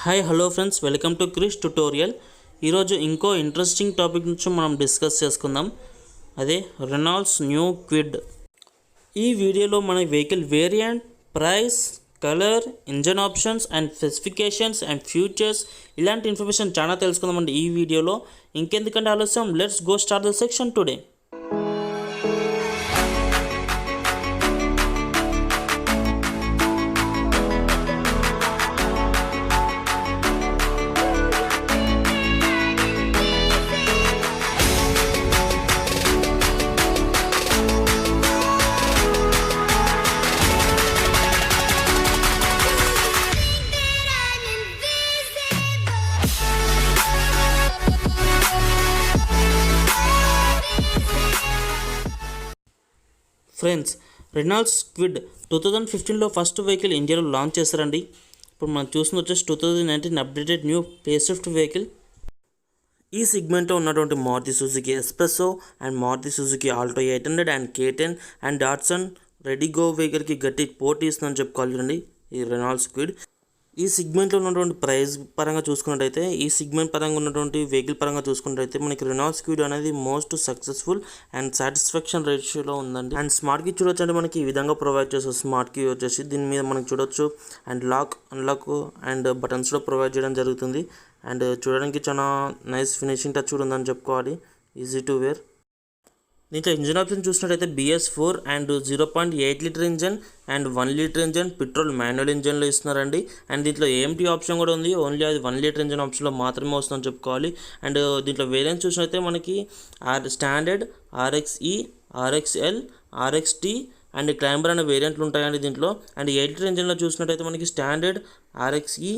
Hi hello friends, welcome to Krish tutorial. ఈరోజు ఇంకో interesting topic నుంచి మనం డిస్కస్ చేసుకుందాం. అదే రెనాల్డ్స్ న్యూ క్విడ్. ఈ వీడియోలో మన vehicle variant, price, colour, engine options and specifications and futures ఇలాంటి ఇన్ఫర్మేషన్ చాలా తెలుసుకుందామండి ఈ వీడియోలో. ఇంకెందుకంటే ఆలస్యం, let's go start the section today. Friends, Renaults Kwid 2015లో ఫస్ట్ వెహికల్ ఇండియాలో లాంచ్ చేశారండి. ఇప్పుడు మనం చూసిన వచ్చేసి 2019 అప్డేటెడ్ న్యూ ఫేస్లిఫ్ట్ వెహికల్. ఈ సెగ్మెంట్లో ఉన్నటువంటి Maruti Suzuki Espresso and Maruti Suzuki Alto 800 and K10 and Datsun Redigo వెహికల్కి గట్టి పోటీ ఇస్తుందని చెప్పుకోవాలండి ఈ రెనాల్డ్స్ క్విడ్. ఈ సెగ్మెంట్లో ఉన్నటువంటి ప్రైస్ పరంగా చూసుకున్నట్టయితే, ఈ సెగ్మెంట్ పరంగా ఉన్నటువంటి వెహికల్ పరంగా చూసుకున్నట్టయితే మనకి రెనాల్డ్స్ క్విడ్ అనేది మోస్ట్ సక్సెస్ఫుల్ అండ్ సాటిస్ఫాక్షన్ రేషియోలో ఉందండి. అండ్ స్మార్ట్ కీ చూడొచ్చు అంటే మనకి ఈ విధంగా ప్రొవైడ్ చేస్తారు. స్మార్ట్ కీ వచ్చేసి దీని మీద మనకి చూడొచ్చు అండ్ లాక్, అన్లాక్ అండ్ బటన్స్లో ప్రొవైడ్ చేయడం జరుగుతుంది. అండ్ చూడడానికి చాలా నైస్ ఫినిషింగ్ టచ్ కూడా ఉందని చెప్పుకోవాలి. Easy to wear. దీంట్లో ఇంజన్ ఆప్షన్ చూసినట్టయితే BS4 and 0.8 litre engine and 1 litre engine petrol manual ఇంజన్లో ఇస్తున్నారండి. అండ్ దీంట్లో AMT ఆప్షన్ కూడా ఉంది. ఓన్లీ అది 1 లీటర్ ఇంజన్ ఆప్షన్లో మాత్రమే వస్తుందని చెప్పుకోవాలి. అండ్ దీంట్లో వేరియంట్ చూసినట్టయితే మనకి standard, RXE, RXL, RXT and climber అనే వేరియంట్లు ఉంటాయండి దీంట్లో. అండ్ 8 లీటర్ ఇంజన్లో చూసినట్టయితే మనకి స్టాండర్డ్, RXE,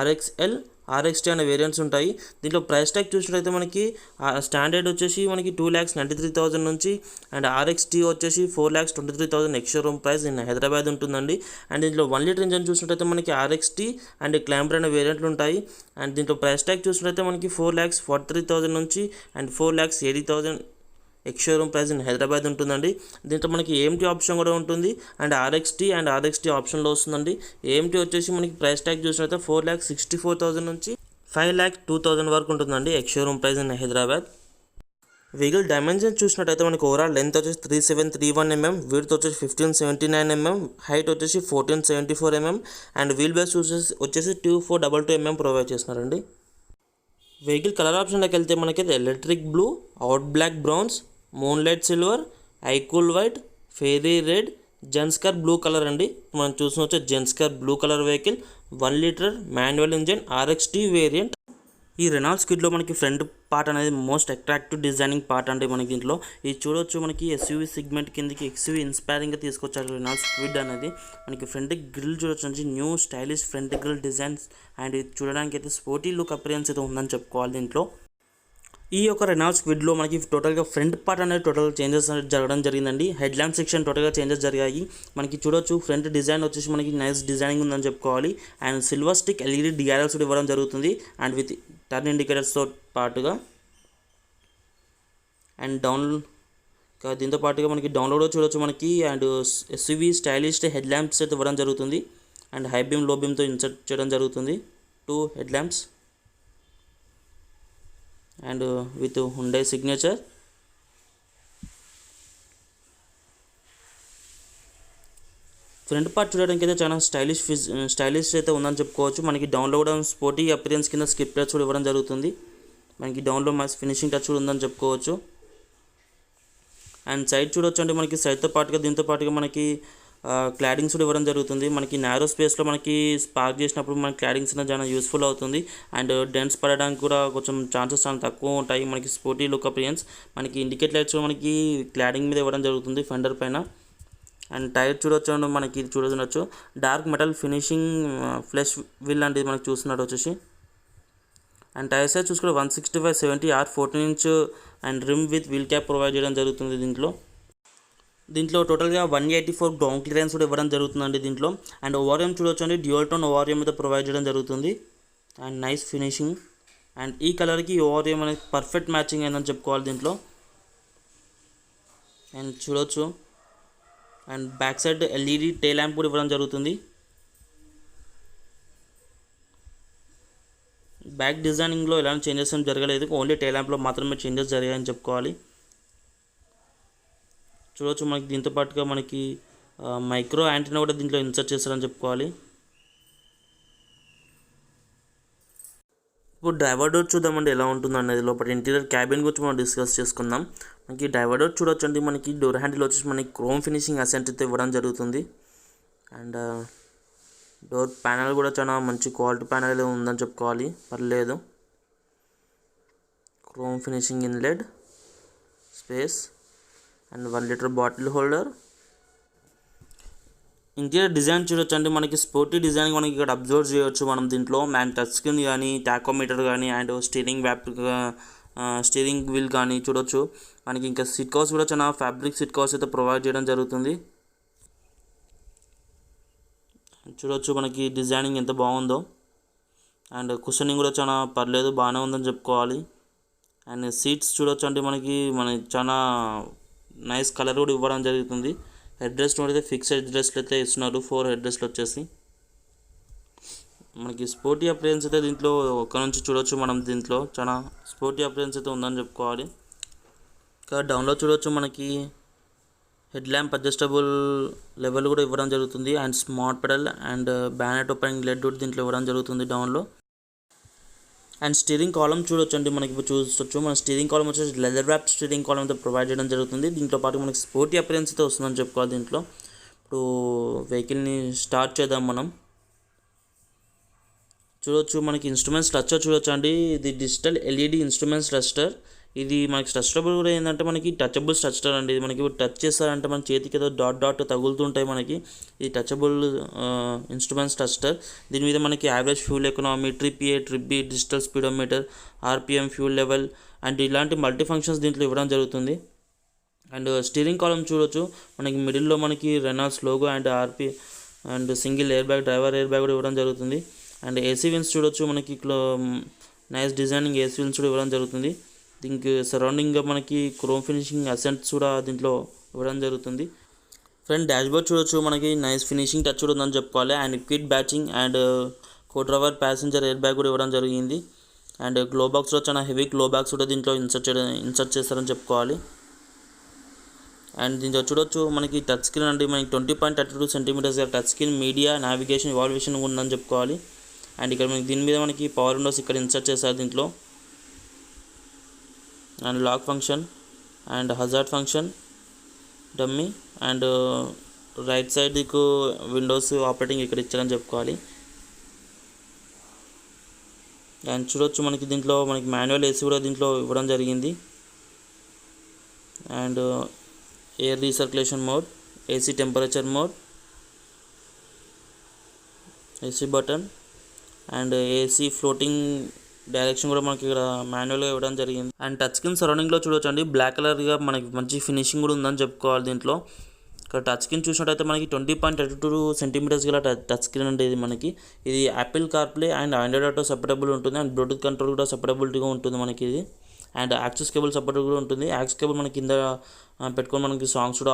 RXL, RXT అనే వేరియంట్స్ ఉంటాయి. దీంట్లో ప్రైస్ ట్యాగ్ చూసినట్టయితే మనకి స్టాండర్డ్ వచ్చేసి మనకి 2,93,000 నుంచి అండ్ RXT వచ్చేసి 4,23,000 ex-showroom ప్రైస్ ఇన్ హైదరాబాద్ ఉంటుందండి. అండ్ దీంట్లో 1 లీటర్ ఇంజన్ చూసినట్టయితే మనకి RXT అండ్ క్లైంబర్ అనే వేరియంట్లు ఉంటాయి. అండ్ దీంట్లో ప్రైస్ ట్యాగ్ చూసినట్టయితే మనకి 4,43,000 నుంచి and 4,80,000 ex-showroom price in Hyderabad ఉంటుందండి. దీంట్లో మనకి AMT ఆప్షన్ కూడా ఉంటుంది. అండ్ RXT ఆప్షన్లో వస్తుందండి. AMT వచ్చేసి మనకి ప్రైస్ ట్యాగ్ చూసినట్లయితే 4,64,000 నుంచి 5,02,000 వరకు ఉంటుందండి ex-showroom price in Hyderabad. Vehicle dimension చూసినట్టయితే మనకి ఓవరాల్ లెంత్ వచ్చేసి 3731 mm, విడ్త్ వచ్చేసి 1579 mm, హైట్ వచ్చేసి 1474 mm అండ్ వీల్ బేస్ వచ్చేసి 2422 mm ప్రొవైడ్ చేస్తున్నారండి. వెహికల్ కలర్ ఆప్షన్లోకి వెళ్తే మనకైతే electric blue, outback browns, moonlight silver, ice cool white, fiery red, Zanskar blue colour అండి. మనం చూసిన Zanskar blue colour vehicle 1 litre manual engine RXT variant. ఈ రెనాల్డ్స్ క్విడ్లో మనకి ఫ్రంట్ పార్ట్ అనేది మోస్ట్ అట్రాక్టివ్ డిజైనింగ్ పార్ట్ అంటే మనకి దీంట్లో ఇది చూడొచ్చు. మనకి SUV సెగ్మెంట్ కిందకి XUV ఇన్స్పైరింగ్గా తీసుకొచ్చారు రెనాల్డ్స్ క్విడ్ అనేది. మనకి ఫ్రంట్ గ్రిల్ చూడొచ్చు నుంచి new stylish front grill designs and ఇది చూడడానికి అయితే స్పోర్టీ లుక్ అపిరియన్స్ అయితే ఉందని చెప్పుకోవాలి. దీంట్లో ఈ యొక్క రెనాల్డ్స్ క్విడ్లో మనకి టోటల్గా ఫ్రంట్ పార్ట్ అనేది టోటల్ చేంజెస్ అనేది జరగడం జరిగిందండి. హెడ్ ల్యాంప్ సెక్షన్ టోటల్గా చేంజెస్ జరిగాయి. మనకి చూడొచ్చు ఫ్రంట్ డిజైన్ వచ్చేసి మనకి నైస్ డిజైనింగ్ ఉందని చెప్పుకోవాలి. And silver stick LED DRLs కూడా ఇవ్వడం జరుగుతుంది అండ్ విత్ టర్న్ ఇండికేటర్స్తో పాటుగా. అండ్ దీంతో పాటుగా మనకి డౌన్లోడ్ చూడొచ్చు మనకి and SUV stylish head lamps అయితే ఇవ్వడం జరుగుతుంది. అండ్ హై బీమ్, లో బీమ్తో ఇన్సర్ట్ చేయడం జరుగుతుంది 2 head lamps and with Hyundai signature. Front part చూడడానికి అయితే చాలా స్టైలిష్ అయితే ఉందని చెప్పుకోవచ్చు. మనకి డౌన్లో కూడా స్పోర్టీ అపిరియన్స్ కింద స్కిప్ టచ్ కూడా ఇవ్వడం జరుగుతుంది. మనకి డౌన్లో మంచి ఫినిషింగ్ టచ్ కూడా ఉందని చెప్పుకోవచ్చు. అండ్ సైడ్ చూడొచ్చు అంటే మనకి సైడ్తో పాటుగా దీంతో పాటుగా మనకి క్లాడింగ్స్ కూడా ఇవ్వడం జరుగుతుంది. మనకి నారో స్పేస్లో మనకి పార్క్ చేసినప్పుడు మనకి క్లాడింగ్స్ అనేది చాలా యూస్ఫుల్ అవుతుంది. అండ్ డెంట్స్ పడడానికి కూడా కొంచెం ఛాన్సెస్ చాలా తక్కువ ఉంటాయి. మనకి స్పోర్టీ లుక్ అపిరియన్స్. మనకి ఇండికేట్ లైట్స్ మనకి క్లాడింగ్ మీద ఇవ్వడం జరుగుతుంది ఫెండర్ పైన. అండ్ టైర్ చూడొచ్చు మనకి చూడొచ్చు డార్క్ మెటల్ ఫినిషింగ్ ఫ్లెష్ వీల్ లాంటిది మనకి చూస్తున్నట్టు వచ్చేసి. అండ్ టైర్ సైజ్ చూసుకుంటే 165/70 R14 inch and rim with wheel cap provide చేయడం జరుగుతుంది. దీంట్లో టోటల్గా 184 గ్రౌండ్ క్లియరెన్స్ కూడా ఇవ్వడం జరుగుతుందండి దీంట్లో. అండ్ ఓఆర్ఎం చూడొచ్చు అండి, డ్యూయల్ టోన్ ఓఆర్ఎం అయితే ప్రొవైడ్ చేయడం జరుగుతుంది అండ్ నైస్ ఫినిషింగ్. అండ్ ఈ కలర్కి ఓఆర్ఎం అనేది పర్ఫెక్ట్ మ్యాచింగ్ అయిందని చెప్పుకోవాలి దీంట్లో. అండ్ చూడొచ్చు and back side LED tail lamp కూడా ఇవ్వడం జరుగుతుంది. బ్యాక్ డిజైనింగ్లో ఎలాంటి చేంజెస్ ఏం జరగలేదు, ఓన్లీ టైల్ ల్యాంప్లో మాత్రమే చేంజెస్ జరిగాయని చెప్పుకోవాలి. చూడవచ్చు మనకి దీంతో పాటుగా మనకి మైక్రో యాంటీనా కూడా దీంట్లో ఇన్సర్ట్ చేస్తారని చెప్పుకోవాలి. ఇప్పుడు డ్రైవర్ డోర్ చూద్దామండి ఎలా ఉంటుంది అనేది. లోపల ఇంటీరియర్ క్యాబిన్ గురించి మనం డిస్కస్ చేసుకుందాం. మనకి డ్రైవర్ డోర్ చూడొచ్చండి, మనకి డోర్ హ్యాండిల్ వచ్చేసి మనకి క్రోమ్ ఫినిషింగ్ అసెంట్ అయితే ఇవ్వడం జరుగుతుంది. అండ్ డోర్ ప్యానల్ కూడా చాలా మంచి క్వాలిటీ ప్యానల్ ఉందని చెప్పుకోవాలి, పర్లేదు. Chrome finishing inlet space and 1 litre bottle holder. Interior design చూడొచ్చు అంటే మనకి స్పోర్టీ డిజైన్ మనకి ఇక్కడ అబ్జర్వ్ చేయొచ్చు మనం దీంట్లో. అండ్ టచ్ స్క్రీన్ కానీ, టాకోమీటర్ కానీ, అండ్ స్టీరింగ్ వీల్ కానీ చూడొచ్చు. మనకి ఇంకా సీట్ కవర్స్ కూడా చాలా ఫ్యాబ్రిక్ సీట్ కవర్స్ అయితే ప్రొవైడ్ చేయడం జరుగుతుంది. చూడొచ్చు మనకి డిజైనింగ్ ఎంత బాగుందో. అండ్ కుషనింగ్ కూడా చాలా పర్లేదు, బాగానే ఉందని చెప్పుకోవాలి. అండ్ సీట్స్ చూడొచ్చు అంటే మనకి చాలా నైస్ కలర్ కూడా ఇవ్వడం జరుగుతుంది. హెడ్ రెస్ట్ అయితే ఫిక్స్డ్ హెడ్ రెస్ట్లు అయితే ఇస్తున్నారు, 4 హెడ్ రెస్ట్లు వచ్చేసి. మనకి స్పోర్టీ అప్లయన్స్ అయితే దీంట్లో ఒక్క నుంచి చూడొచ్చు మనం. దీంట్లో చాలా స్పోర్టీ అప్లయన్స్ అయితే ఉందని చెప్పుకోవాలి. ఇంకా డౌన్లో చూడొచ్చు మనకి హెడ్ ల్యాంప్ అడ్జస్టబుల్ లెవెల్ కూడా ఇవ్వడం జరుగుతుంది. And smart pedal and bonnet opening LED కూడా దీంట్లో ఇవ్వడం జరుగుతుంది డౌన్లో. అండ్ స్టీరింగ్ కాలమ్ చూడొచ్చు అండి, మనకి ఇప్పుడు చూడొచ్చు. మన స్టీరింగ్ కాలమ్ వచ్చేసి లెదర్ ర్యాప్ స్టీరింగ్ కాలమ్ అయితే ప్రొవైడ్ చేయడం జరుగుతుంది. దీంట్లో పాటు మనకి స్పోర్టీ అపియరెన్స్ అయితే వస్తుందని చెప్పుకోవాలి దీంట్లో. ఇప్పుడు వెహికల్ని స్టార్ట్ చేద్దాం మనం. చూడొచ్చు మనకి ఇన్స్ట్రుమెంట్స్ క్లస్టర్ చూడొచ్చు అండి. ఇది డిజిటల్ ఎల్ఈడి ఇన్స్ట్రుమెంట్స్ క్లస్టర్. ఇది మనకి స్ట్రక్చరబుల్ కూడా ఏంటంటే మనకి టచబుల్ స్ట్రక్చర్ అండి. ఇది మనకి టచ్ చేస్తారంటే మన చేతికి ఏదో డాట్ తగులుతుంటాయి మనకి. ఇది టచబుల్ ఇన్స్ట్రుమెంట్స్ క్లస్టర్. దీని మీద మనకి average fuel economy, trip A, trip B, digital speedometer, RPM, fuel level and ఇలాంటి మల్టీ ఫంక్షన్స్ దీంట్లో ఇవ్వడం జరుగుతుంది. అండ్ స్టీరింగ్ కాలమ్ చూడొచ్చు, మనకి మిడిల్లో మనకి Reynolds logo and RP and single air bag, driver air bag కూడా ఇవ్వడం జరుగుతుంది. అండ్ ఏసీ విన్స్ చూడొచ్చు, మనకి నైస్ డిజైనింగ్ ఏసీ విన్స్ కూడా ఇవ్వడం జరుగుతుంది. దీనికి సరౌండింగ్గా మనకి క్రోమ్ ఫినిషింగ్ అసెంట్స్ కూడా దీంట్లో ఇవ్వడం జరుగుతుంది. ఫ్రంట్ డాష్బోర్డ్ చూడొచ్చు, మనకి నైస్ ఫినిషింగ్ టచ్ కూడా ఉందని చెప్పుకోవాలి. And Kwid badging and codriver passenger air bag కూడా ఇవ్వడం జరిగింది. అండ్ గ్లో బాక్స్ కూడా చాలా హెవీ గ్లో బాక్స్ కూడా దీంట్లో ఇన్సర్ట్ చేస్తారని చెప్పుకోవాలి. అండ్ దీంట్లో చూడొచ్చు మనకి టచ్ స్క్రీన్ అండి, మనకి 20.32 centimetres touch screen, media, navigation, evaluation ఉందని చెప్పుకోవాలి. అండ్ ఇక్కడ మనకి దీని మీద మనకి పవర్ విండోస్ ఇక్కడ ఇన్సర్ట్ చేస్తారు దీంట్లో. And lock function and hazard function, dummy and right side దిక్కు విండోస్ ఆపరేటింగ్ ఇక్కడ ఇచ్చారని చెప్పుకోవాలి. అండ్ చూడొచ్చు మనకి దీంట్లో మనకి మాన్యువల్ ఏసీ కూడా దీంట్లో ఇవ్వడం జరిగింది. And air recirculation mode, AC temperature mode, AC button and AC floating direction కూడా మనకి ఇక్కడ మాన్యువల్గా ఇవ్వడం జరిగింది. అండ్ టచ్ స్క్రీన్ సరౌండింగ్లో చూడొచ్చు అండి, బ్లాక్ కలర్గా మనకి మంచి ఫినిషింగ్ కూడా ఉందని చెప్పుకోవాలి దీంట్లో. ఇక్కడ టచ్ స్క్రీన్ చూసినట్టయితే మనకి 20.32 సెంటీమీటర్స్ గల టచ్ స్క్రీన్ ఉండేది మనకి. ఇది Apple CarPlay and Android auto supportable ఉంటుంది. అండ్ బ్లూటూత్ కంట్రోల్ కూడా సపోర్టబిలిటీగా ఉంటుంది మనకి ఇది. అండ్ యాక్సెస్ కేబుల్ సపోర్ట్ కూడా ఉంటుంది. యాక్సెస్ కేబుల్ మనకి కింద పెట్టుకొని మనకి సాంగ్స్ కూడా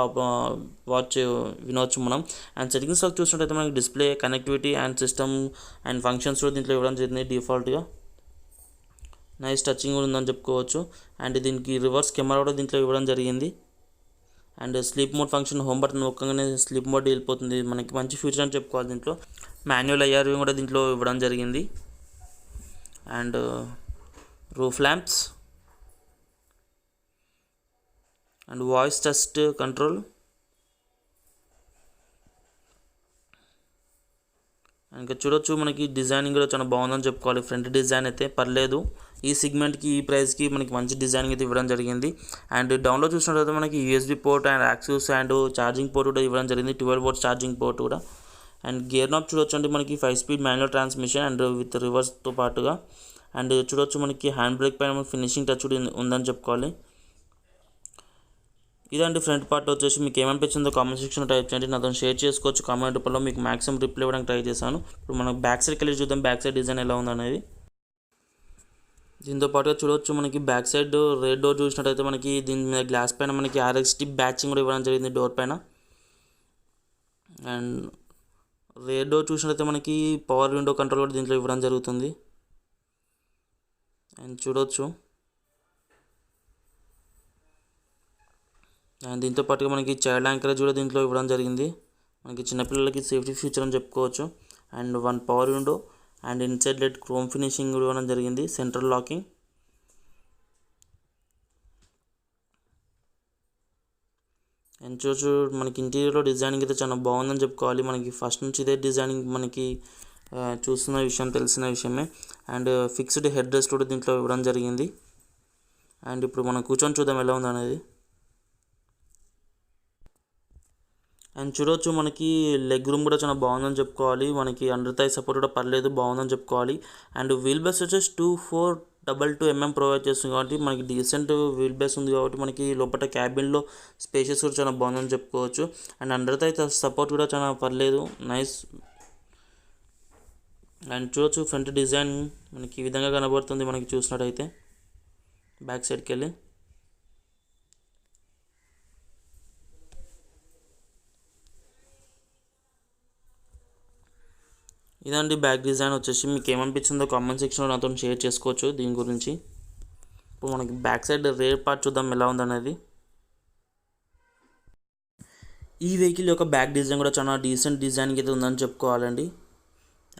వినవచ్చు మనం. అండ్ సెట్టింగ్స్లో చూసినట్టయితే మనకి display, connectivity and system and functions కూడా దీంట్లో ఇవ్వడం జరిగింది డిఫాల్ట్గా. నైస్ టచింగ్ కూడా ఉందని చెప్పుకోవచ్చు. అండ్ దీనికి రివర్స్ కెమెరా కూడా దీంట్లో ఇవ్వడం జరిగింది. And sleep mode function, home button నొక్కగానే స్లీప్ మోడ్ వెళ్ళిపోతుంది, మనకి మంచి ఫీచర్ అని చెప్పుకోవాలి దీంట్లో. మాన్యువల్ ఐఆర్వి కూడా దీంట్లో ఇవ్వడం జరిగింది. And roof lamps and voice test control. ఇంకా చూడొచ్చు మనకి డిజైనింగ్ కూడా చాలా బాగుందని చెప్పుకోవాలి. ఫ్రంట్ డిజైన్ అయితే పర్లేదు, ఈ సిగ్మెంట్కి ఈ ప్రైస్కి మనకి మంచి డిజైనింగ్ అయితే ఇవ్వడం జరిగింది. అండ్ డౌన్లో చూసినట్లయితే మనకి USB port and access and charging port కూడా ఇవ్వడం జరిగింది, 12 వోల్ట్ ఛార్జింగ్ పోర్ట్ కూడా. అండ్ గేర్ నాబ్ చూడొచ్చు అంటే మనకి 5 speed manual transmission and with రివర్స్తో పాటుగా. అండ్ చూడొచ్చు మనకి హ్యాండ్ బ్రేక్ పైన ఫినిషింగ్ టచ్ కూడా ఉందని చెప్పుకోవాలి. ఇదండి ఫ్రంట్ పార్ట్ వచ్చేసి. మీకు ఏమనిపించిందో కామెంట్ సెక్షన్లో టైప్ చేయండి, నాతో షేర్ చేసుకోవచ్చు కామెంట్ రూపంలో. మీకు మ్యాక్సిమం రిప్లై ఇవ్వడానికి ట్రై చేశాను. ఇప్పుడు మనం బ్యాక్ సైడ్కి వెళ్ళి చూద్దాం బ్యాక్ సైడ్ డిజైన్ ఎలా ఉందనేది. దీంతో పాటుగా చూడవచ్చు మనకి బ్యాక్ సైడ్ రెడ్ డోర్ చూసినట్టయితే మనకి దీని మీద గ్లాస్ పైన మనకి RXT బ్యాచింగ్ కూడా ఇవ్వడం జరిగింది డోర్ పైన. అండ్ రెడ్ డోర్ చూసినట్టయితే మనకి పవర్ విండో కంట్రోల్ కూడా దీంట్లో ఇవ్వడం జరుగుతుంది. అండ్ చూడొచ్చు. అండ్ దీంతో పాటుగా మనకి చైల్డ్ యాంకరేజ్ కూడా దీంట్లో ఇవ్వడం జరిగింది. మనకి చిన్నపిల్లలకి సేఫ్టీ ఫీచర్ అని చెప్పుకోవచ్చు. And 1 power window and inside LED chrome finishing కూడా ఇవ్వడం జరిగింది. Central locking. అండ్ చూడొచ్చు మనకి ఇంటీరియర్లో డిజైనింగ్ అయితే చాలా బాగుందని చెప్పుకోవాలి. మనకి ఫస్ట్ నుంచి ఇదే డిజైనింగ్ మనకి చూస్తున్న విషయం తెలిసిన విషయమే. అండ్ ఫిక్స్డ్ హెడ్ రెస్ట్ కూడా దీంట్లో ఇవ్వడం జరిగింది. అండ్ ఇప్పుడు మనం కూర్చొని చూద్దాం ఎలా ఉంది అనేది. అండ్ చూడొచ్చు మనకి లెగ్ రూమ్ కూడా చాలా బాగుందని చెప్పుకోవాలి. మనకి అండర్ థై సపోర్ట్ కూడా పర్లేదు, బాగుందని చెప్పుకోవాలి. అండ్ వీల్ బేస్ వచ్చేసి 2422 mm ప్రొవైడ్ చేస్తుంది కాబట్టి మనకి డీసెంట్ వీల్ బేస్ ఉంది కాబట్టి మనకి లోపల క్యాబిన్లో స్పేసెస్ కూడా చాలా బాగుందని చెప్పుకోవచ్చు. అండ్ అండర్ థై సపోర్ట్ కూడా చాలా పర్లేదు, నైస్. అండ్ చూడొచ్చు ఫ్రంట్ డిజైన్ మనకి ఈ విధంగా కనబడుతుంది మనకి చూసినట్టయితే బ్యాక్ సైడ్కి వెళ్ళి. ఇదండి బ్యాక్ డిజైన్ వచ్చేసి. మీకు ఏమనిపించిందో కామెంట్ సెక్షన్లో నాతో షేర్ చేసుకోవచ్చు దీని గురించి. ఇప్పుడు మనకి బ్యాక్ సైడ్ రేర్ పార్ట్ చూద్దాం ఎలా ఉందనేది. ఈ వెహికల్ యొక్క బ్యాక్ డిజైన్ కూడా చాలా డీసెంట్ డిజైన్కి అయితే ఉందని చెప్పుకోవాలండి.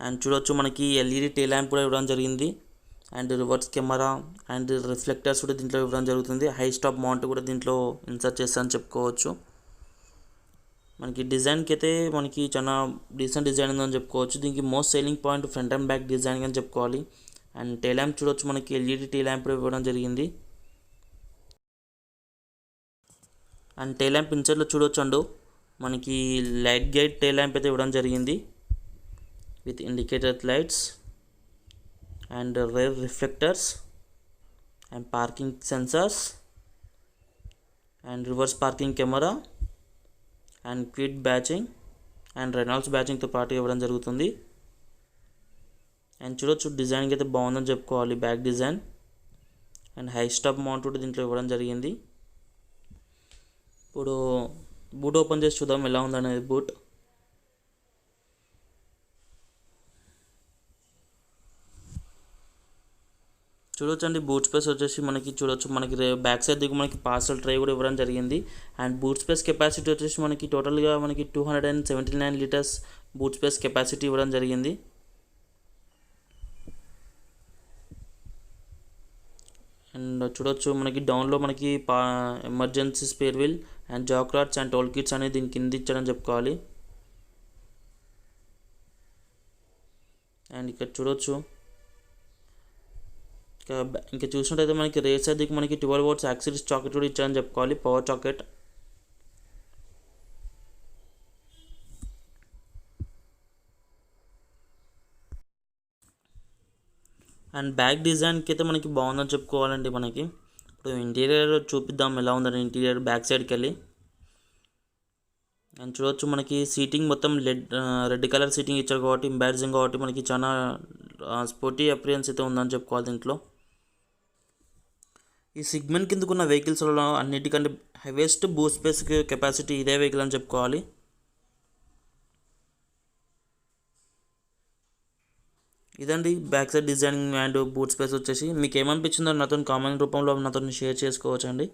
అండ్ చూడొచ్చు మనకి ఎల్ఈడి టైల్ ల్యాంప్ కూడా ఇవ్వడం జరిగింది. And reverse camera and reflectors కూడా దీంట్లో ఇవ్వడం జరుగుతుంది. హై స్టాప్ మౌంట్ కూడా దీంట్లో ఇన్సర్ట్ చేస్తారని చెప్పుకోవచ్చు. మనకి డిజైన్కి అయితే మనకి చాలా డీసెంట్ డిజైన్ ఉందని చెప్పుకోవచ్చు. దీనికి most selling point front and back design అని చెప్పుకోవాలి. అండ్ టైల్ ల్యాంప్ చూడొచ్చు మనకి ఎల్ఈడి టైల్ ల్యాంప్ ఇవ్వడం జరిగింది. అండ్ టైల్ ల్యాంప్ ఇన్సైడ్లో చూడొచ్చు అండు మనకి లైట్ గైడ్ టైల్ ల్యాంప్ అయితే ఇవ్వడం జరిగింది with indicator lights and rear reflectors and parking sensors and reverse parking camera and Kwid badging and Renaults బ్యాచింగ్తో పాటు ఇవ్వడం జరుగుతుంది. అండ్ చూడొచ్చు డిజైన్కి అయితే బాగుందని చెప్పుకోవాలి back design. And high stop mount కూడా దీంట్లో ఇవ్వడం జరిగింది. ఇప్పుడు బూట్ ఓపెన్ చేసి చూద్దాం ఎలా ఉందనేది బూట్. చూడొచ్చండి బూట్ స్పేస్ వచ్చేసి మనకి చూడొచ్చు మనకి బ్యాక్ సైడ్ దిగు మనకి పార్సల్ ట్రే కూడా ఇవ్వడం జరిగింది. అండ్ బూట్ స్పేస్ కెపాసిటీ వచ్చేసి మనకి టోటల్గా మనకి 279 లీటర్స్ బూట్ స్పేస్ కెపాసిటీ ఇవ్వడం జరిగింది. అండ్ చూడొచ్చు మనకి డౌన్లో మనకి emergency spare wheel and jack rods and tool kits అనేది దీని కింద ఇచ్చడం చెప్పుకోవాలి. అండ్ ఇక్కడ చూడొచ్చు ఇంకా చూసినట్టయితే మనకి రేస్ సైడ్కి మనకి 12 volts యాక్సిస్ చాకెట్ కూడా ఇచ్చారని చెప్పుకోవాలి, పవర్ చాకెట్. అండ్ బ్యాక్ డిజైన్కి అయితే మనకి బాగుందని చెప్పుకోవాలండి. మనకి ఇప్పుడు ఇంటీరియర్ చూపిద్దాం ఎలా ఉందని ఇంటీరియర్ బ్యాక్ సైడ్కి వెళ్ళి. అండ్ చూడవచ్చు మనకి సీటింగ్ మొత్తం రెడ్ కలర్ సీటింగ్ ఇచ్చారు కాబట్టి ఎంబారసింగ్ కాబట్టి మనకి చాలా స్పోర్టీ అపిరియన్స్ అయితే ఉందని చెప్పుకోవాలి దీంట్లో. ఈ సిగ్మెంట్ కిందకున్న వెహికల్స్లో అన్నిటికంటే హైయెస్ట్ బూట్ స్పేస్ కెపాసిటీ ఇదే వెహికల్ అని చెప్పుకోవాలి. ఇదండి back side designing and boot space వచ్చేసి. మీకు ఏమనిపించిందో నాతో కామెంట్ రూపంలో నాతో షేర్ చేసుకోవచ్చు అండి.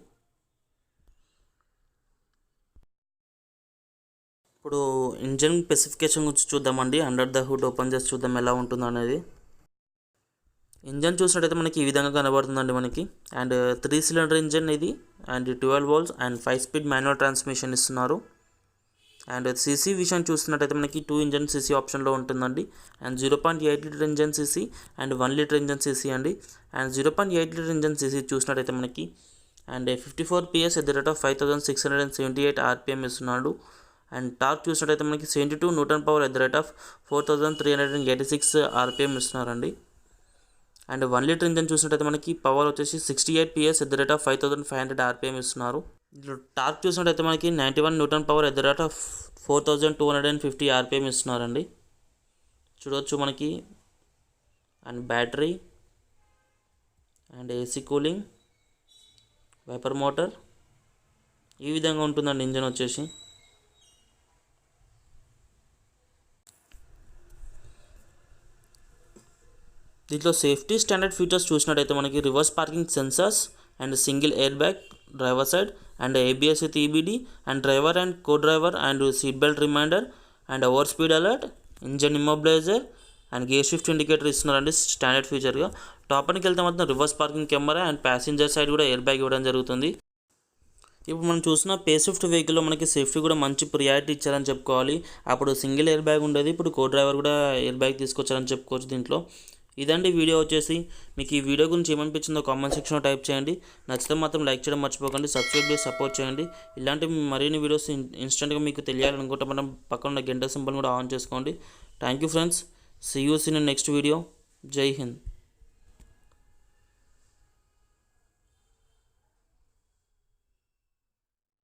ఇప్పుడు ఇంజన్ స్పెసిఫికేషన్ గురించి చూద్దామండి. అండర్ ద హుడ్ ఓపెన్ చేసి చూద్దాం ఎలా ఉంటుందో అనేది. ఇంజన్ చూసినట్టయితే మనకి ఈ విధంగా కనబడుతుందండి మనకి. అండ్ 3 cylinder ఇంజన్ ఇది and 12 volts and 5 speed manual transmission ఇస్తున్నారు. అండ్ సీసీ విషయం చూస్తున్నట్టయితే మనకి 2 ఇంజన్ సీసీ ఆప్షన్లో ఉంటుందండి. And 0.8 litre engine CC and 1 litre engine CC అండి. అండ్ 0.8 లీటర్ ఇంజన్ సీసీ చూసినట్టయితే మనకి and 54 PS at the rate of 5678 RPM ఇస్తున్నాడు. అండ్ టార్క్ చూసినట్టయితే మనకి 72 Newton power at the rate of 4386 RPM ఇస్తున్నారండి. అండ్ 1 లీటర్ ఇంజన్ చూసినట్టయితే మనకి power వచ్చేసి 68 PS at the rate of 5500 RPM ఇస్తున్నారు. టార్క్ చూసినట్టయితే మనకి 91 Newton power at the rate of 4250 RPM ఇస్తున్నారండి. చూడవచ్చు మనకి. And battery and AC cooling wiper motor ఈ విధంగా ఉంటుందండి ఇంజన్ వచ్చేసి. దీంట్లో సేఫ్టీ స్టాండర్డ్ ఫీచర్స్ చూసినట్టయితే మనకి reverse parking sensors and single air bag driver side and ABS with EBD and driver and co driver and seat belt reminder and over speed alert, engine immobiliser and gear shift indicator ఇస్తున్నారండి standard ఫీచర్గా. టాప్కి వెళ్తే మాత్రం reverse parking camera and passenger side కూడా air bag ఇవ్వడం జరుగుతుంది. ఇప్పుడు మనం చూసిన ఫేస్లిఫ్ట్ వెహికల్లో మనకి సేఫ్టీ కూడా మంచి ప్రియారిటీ ఇచ్చారని చెప్పుకోవాలి. అప్పుడు సింగిల్ ఎయిర్ బ్యాగ్ ఉండేది, ఇప్పుడు కో డ్రైవర్ కూడా ఎయిర్ బ్యాగ్ తీసుకొచ్చారని చెప్పుకోవచ్చు దీంట్లో. ఇదండి వీడియో వచ్చేసి. మీకు ఈ వీడియో గురించి ఏమనిపించిందో కామెంట్ సెక్షన్లో టైప్ చేయండి. నచ్చితే మాత్రం లైక్ చేయడం మర్చిపోకండి, సబ్స్క్రైబ్ చేసి సపోర్ట్ చేయండి. ఇలాంటి మరిన్ని వీడియోస్ ఇన్స్టెంట్గా మీకు తెలియాలనుకుంటే మనం పక్కన ఉన్న గంట సింబల్ కూడా ఆన్ చేసుకోండి. Thank you friends. See you in next video. జై హింద్.